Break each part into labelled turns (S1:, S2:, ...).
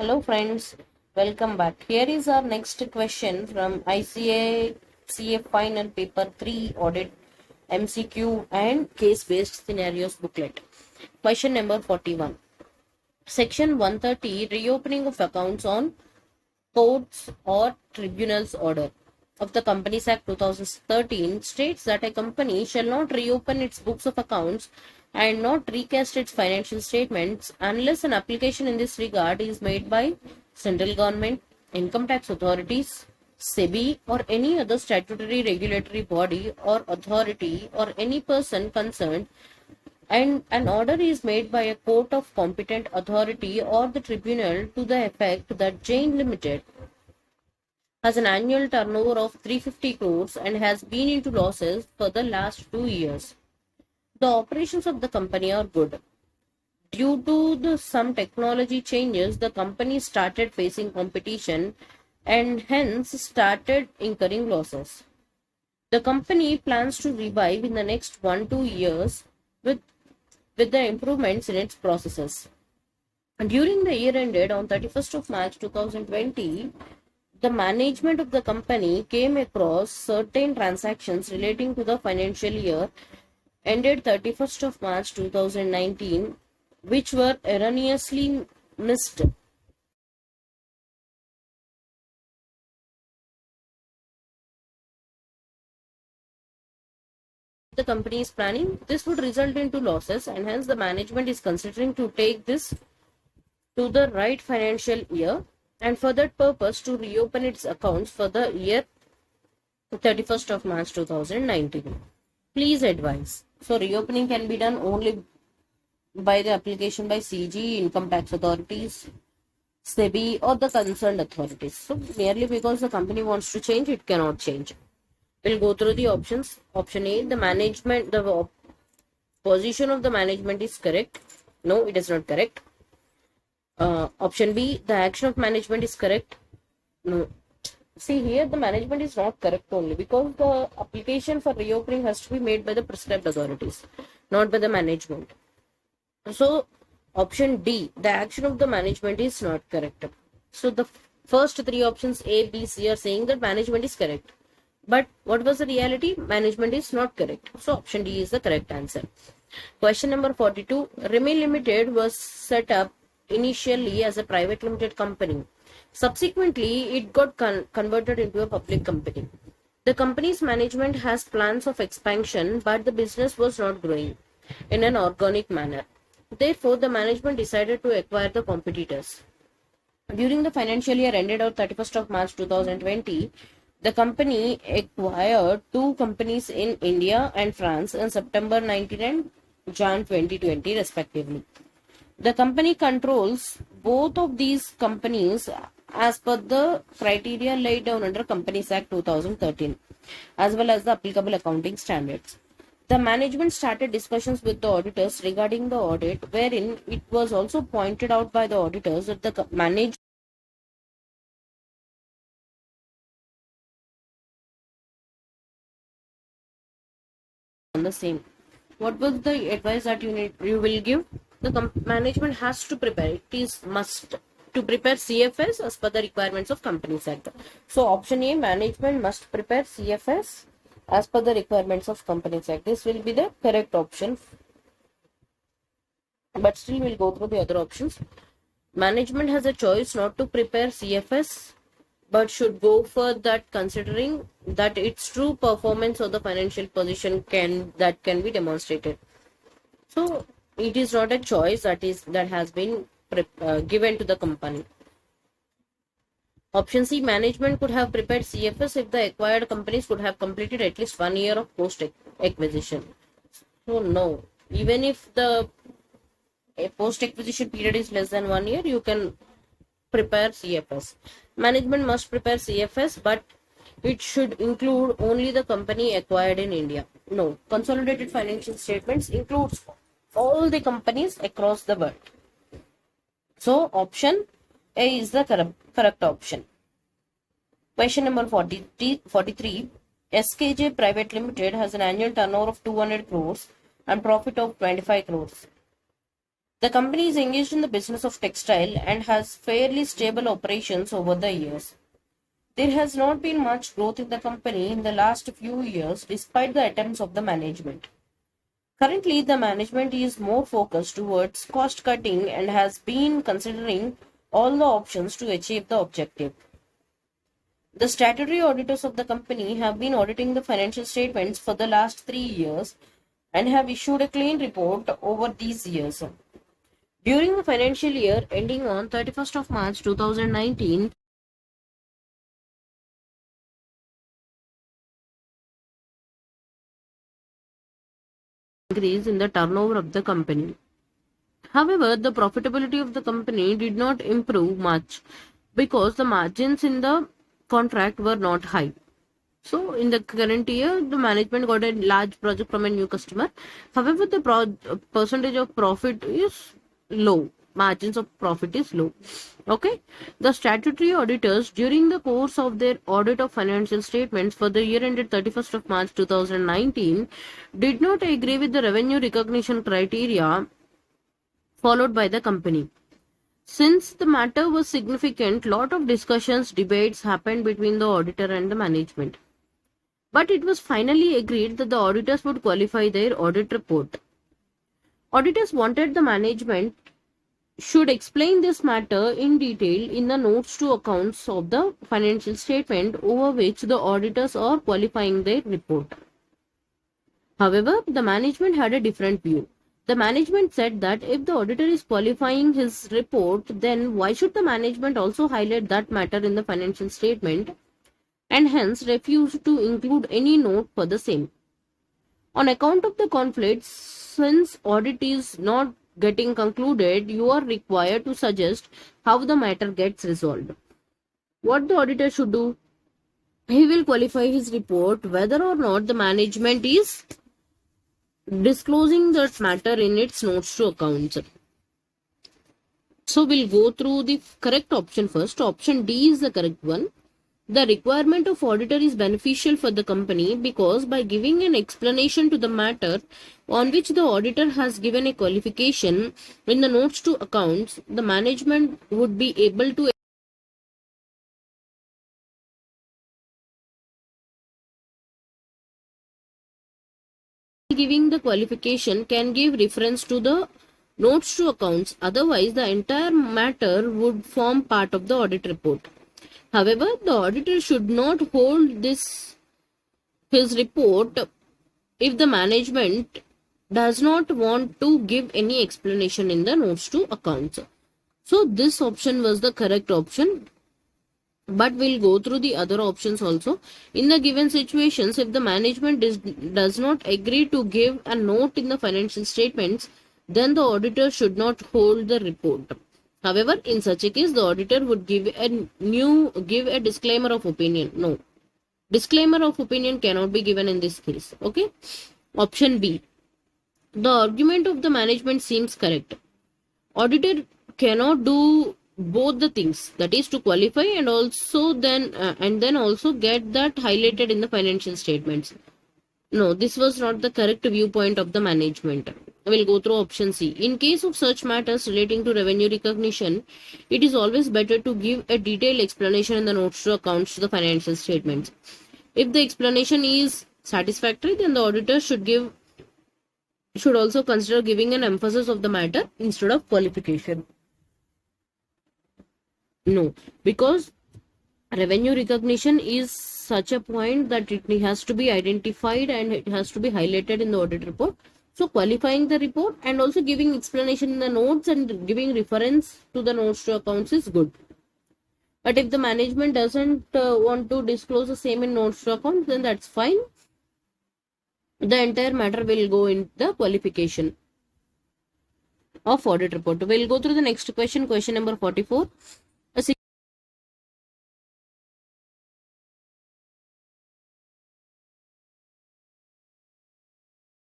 S1: Hello friends, welcome back. Here is our next question from ICA CA Final Paper 3 Audit MCQ and Case Based Scenarios booklet. Question number 41. Section 130 Reopening of accounts on courts or tribunals order of the Companies Act 2013 states that a company shall not reopen its books of accounts and not recast its financial statements unless an application in this regard is made by central government, income tax authorities, SEBI, or any other statutory regulatory body or authority or any person concerned, and an order is made by a court of competent authority or the tribunal to the effect that Jain Limited has an annual turnover of 350 crores and has been into losses for the last 2 years. The operations of the company are good. Due to some technology changes, the company started facing competition and hence started incurring losses. The company plans to revive in the next 1-2 years with the improvements in its processes. During the year ended on 31st of March 2020, the management of the company came across certain transactions relating to the financial year ended 31st of March 2019, which were erroneously missed. The company is planning, this would result into losses, and hence the management is considering to take this to the right financial year, and for that purpose to reopen its accounts for the year 31st of March 2019. Please advise. So reopening can be done only by the application by CG, income tax authorities, SEBI, or the concerned authorities. So merely because the company wants to change, it cannot change. We'll go through the options. Option A, the position of the management is correct. No, it is not correct. Option B, the action of management is correct. No. See, here the management is not correct only because the application for reopening has to be made by the prescribed authorities, not by the management. So, option D, the action of the management is not correct. So, the first three options A, B, C are saying that management is correct. But what was the reality? Management is not correct. So, option D is the correct answer. Question number 42. Remain Limited was set up initially as a private limited company. Subsequently, it got converted into a public company. The company's management has plans of expansion, but the business was not growing in an organic manner. Therefore, the management decided to acquire the competitors. During the financial year ended on 31st of March 2020, the company acquired two companies in India and France in September 19 and Jan 2020 respectively. The company controls both of these companies as per the criteria laid down under Companies Act 2013 as well as the applicable accounting standards. The management started discussions with the auditors regarding the audit, wherein it was also pointed out by the auditors that the management on the same. What was the advice that you will give? The management has to prepare. It is must to prepare CFS as per the requirements of Companies Act. So option A, management must prepare CFS as per the requirements of Companies Act. This will be the correct option. But still we'll go through the other options. Management has a choice not to prepare CFS, but should go for that considering that its true performance of the financial position can be demonstrated. So it is not a choice that has been given to the company. Option C, management could have prepared CFS if the acquired companies could have completed at least 1 year of post acquisition. So no, even if the post acquisition period is less than 1 year, you can prepare CFS. Management must prepare CFS, but it should include only the company acquired in India. No, consolidated financial statements includes all the companies across the world. So option A is the correct option. Question number 43. SKJ Private Limited has an annual turnover of 200 crores and profit of 25 crores. The company is engaged in the business of textile and has fairly stable operations over the years. There has not been much growth in the company in the last few years despite the attempts of the management. Currently, the management is more focused towards cost cutting and has been considering all the options to achieve the objective. The statutory auditors of the company have been auditing the financial statements for the last 3 years and have issued a clean report over these years. During the financial year ending on 31st of March 2019, increase in the turnover of the company. However, the profitability of the company did not improve much because the margins in the contract were not high. So, in the current year, the management got a large project from a new customer. However, the percentage of profit is low. Margins of profit is low. Okay. The statutory auditors, during the course of their audit of financial statements for the year ended 31st of March 2019, did not agree with the revenue recognition criteria followed by the company. Since the matter was significant, lot of discussions, debates happened between the auditor and the management. But it was finally agreed that the auditors would qualify their audit report. Auditors wanted the management should explain this matter in detail in the notes to accounts of the financial statement over which the auditors are qualifying their report. However, the management had a different view. The management said that if the auditor is qualifying his report, then why should the management also highlight that matter in the financial statement, and hence refused to include any note for the same. On account of the conflict, since audit is not getting concluded, you are required to suggest how the matter gets resolved. What the auditor should do? He will qualify his report whether or not the management is disclosing that matter in its notes to accounts. So we'll go through the correct option first. Option D is the correct one. The requirement of auditor is beneficial for the company because by giving an explanation to the matter on which the auditor has given a qualification in the notes to accounts, the management would be able to giving the qualification can give reference to the notes to accounts. Otherwise, the entire matter would form part of the audit report. However, the auditor should not hold his report if the management does not want to give any explanation in the notes to accounts. So this option was the correct option. But we'll go through the other options also. In the given situations, if the management does not agree to give a note in the financial statements, then the auditor should not hold the report. However, in such a case, the auditor would give a disclaimer of opinion. No, disclaimer of opinion cannot be given in this case. Okay. Option B. The argument of the management seems correct. Auditor cannot do both the things, that is to qualify and then also get that highlighted in the financial statements. No, this was not the correct viewpoint of the management. I will go through option C. In case of such matters relating to revenue recognition, it is always better to give a detailed explanation in the notes to accounts to the financial statements. If the explanation is satisfactory, then the auditor should also consider giving an emphasis of the matter instead of qualification. No, because revenue recognition is such a point that it has to be identified and it has to be highlighted in the audit report. So qualifying the report and also giving explanation in the notes and giving reference to the notes to accounts is good. But if the management doesn't want to disclose the same in notes to accounts, then that's fine. The entire matter will go in the qualification of audit report. We'll go through the next question, question number 44.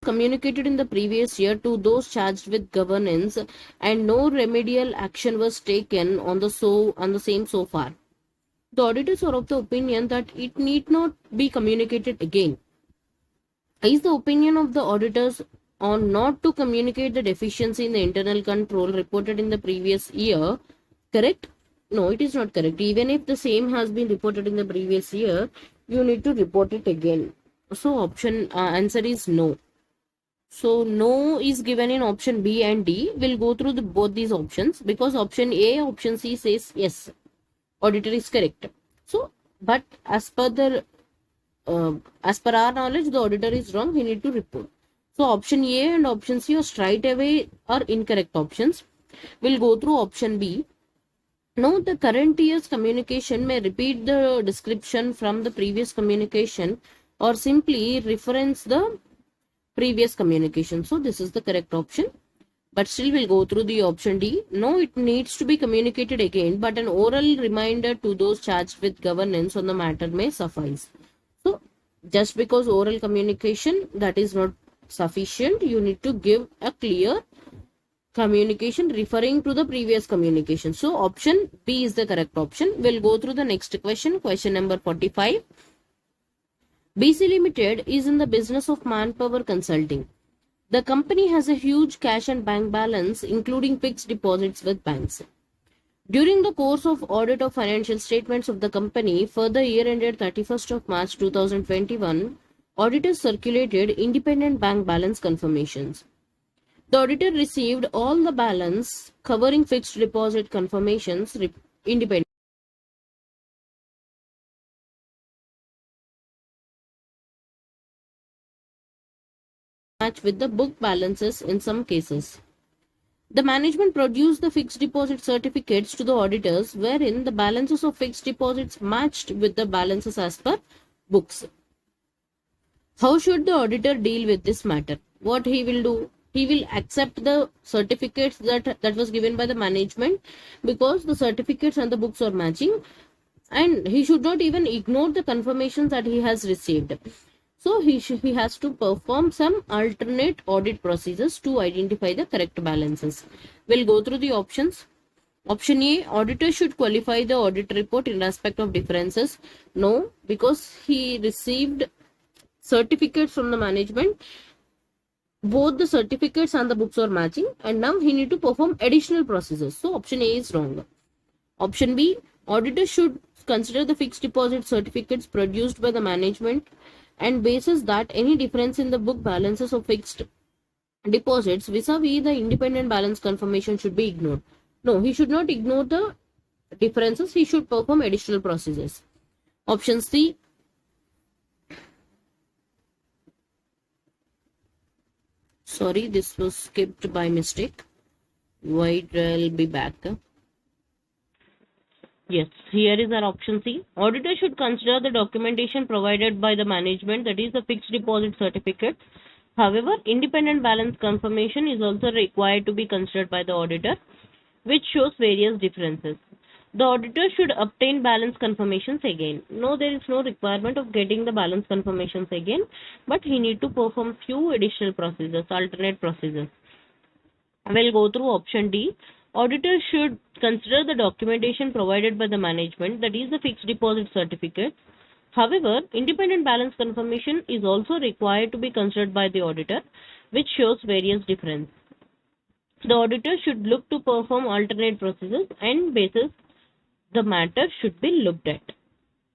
S1: Communicated in the previous year to those charged with governance and no remedial action was taken on the same so far. The auditors are of the opinion that it need not be communicated again. Is the opinion of the auditors or not to communicate the deficiency in the internal control reported in the previous year. Correct? No, it is not correct. Even if the same has been reported in the previous year, you need to report it again. So option answer is no. So no is given in option B and D. We'll go through both these options, because option A, option C says yes, auditor is correct. So, but as per our knowledge, the auditor is wrong. We need to report. So option A and option C are straight away are incorrect options. We'll go through option B. Now, the current year's communication may repeat the description from the previous communication or simply reference the previous communication. So this is the correct option. But still we'll go through the option D. No, it needs to be communicated again, but an oral reminder to those charged with governance on the matter may suffice. So just because oral communication, that is not sufficient. You need to give a clear communication referring to the previous communication. So option B is the correct option. We'll go through the next question. Question number 45. BC Limited is in the business of manpower consulting. The company has a huge cash and bank balance, including fixed deposits with banks. During the course of audit of financial statements of the company for the year ended 31st of March 2021, auditors circulated independent bank balance confirmations. The auditor received all the balance covering fixed deposit confirmations independently. Match with the book balances in some cases. The management produced the fixed deposit certificates to the auditors, wherein the balances of fixed deposits matched with the balances as per books. How should the auditor deal with this matter? What he will do? He will accept the certificates that was given by the management, because the certificates and the books are matching, and he should not even ignore the confirmations that he has received. So he has to perform some alternate audit procedures to identify the correct balances. We'll go through the options. Option A, auditor should qualify the audit report in respect of differences. No, because he received certificates from the management. Both the certificates and the books are matching, and now he need to perform additional procedures. So option A is wrong. Option B, auditor should consider the fixed deposit certificates produced by the management and basis that any difference in the book balances of fixed deposits vis-a-vis the independent balance confirmation should be ignored. No, he should not ignore the differences. He should perform additional procedures. Option C. Sorry, this was skipped by mistake. Wait, I'll be back. Yes, here is our option C. Auditor should consider the documentation provided by the management, that is the fixed deposit certificate. However, independent balance confirmation is also required to be considered by the auditor, which shows various differences. The auditor should obtain balance confirmations again. No, there is no requirement of getting the balance confirmations again, but he need to perform few additional procedures, alternate procedures. We'll go through option D. Auditor should consider the documentation provided by the management, that is the fixed deposit certificate. However, independent balance confirmation is also required to be considered by the auditor, which shows various differences. The auditor should look to perform alternate procedures, and basis the matter should be looked at.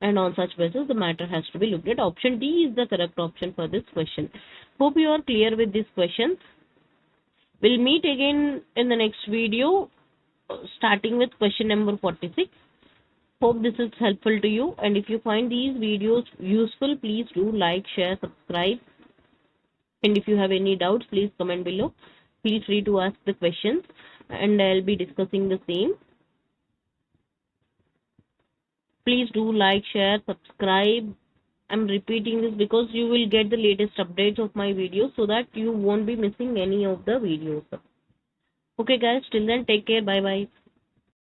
S1: And on such basis, the matter has to be looked at. Option D is the correct option for this question. Hope you are clear with this question. We'll meet again in the next video, starting with question number 46. Hope this is helpful to you. And if you find these videos useful, please do like, share, subscribe. And if you have any doubts, please comment below. Feel free to ask the questions, and I'll be discussing the same. Please do like, share, subscribe. I'm repeating this because you will get the latest updates of my videos, so that you won't be missing any of the videos. Okay guys, till then, take care. Bye bye.